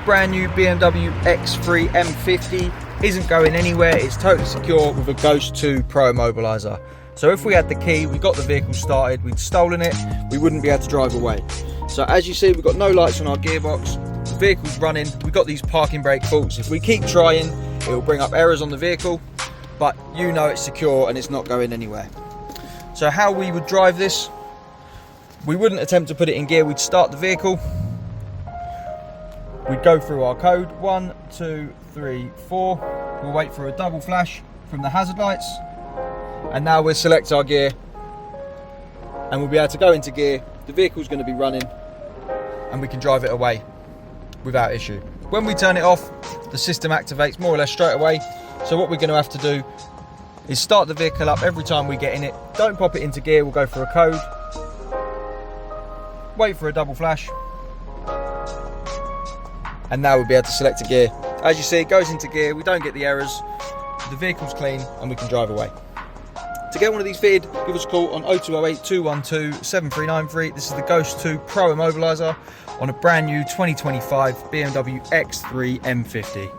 brand new BMW X3 M50 isn't going anywhere. It's totally secure with a Ghost 2 Pro Immobiliser. So if we had the key, we got the vehicle started, we'd stolen it, we wouldn't be able to drive away. So as you see, we've got no lights on our gearbox, the vehicle's running, we've got these parking brake faults. If we keep trying, it will bring up errors on the vehicle, but you know it's secure and it's not going anywhere. So how we would drive this, we wouldn't attempt to put it in gear, we'd start the vehicle, we'd go through our code, 1, 2, 3, 4, we'll wait for a double flash from the hazard lights, and now we'll select our gear, and we'll be able to go into gear, the vehicle's going to be running, and we can drive it away without issue. When we turn it off, the system activates more or less straight away, so what we're going to have to do is start the vehicle up every time we get in it, don't pop it into gear, we'll go for a code, wait for a double flash, and now we'll be able to select a gear. As you see, it goes into gear, we don't get the errors, the vehicle's clean, and we can drive away. To get one of these fitted, give us a call on 0208 212 7393. This is the Ghost 2 Pro Immobiliser on a brand new 2025 BMW X3 M50.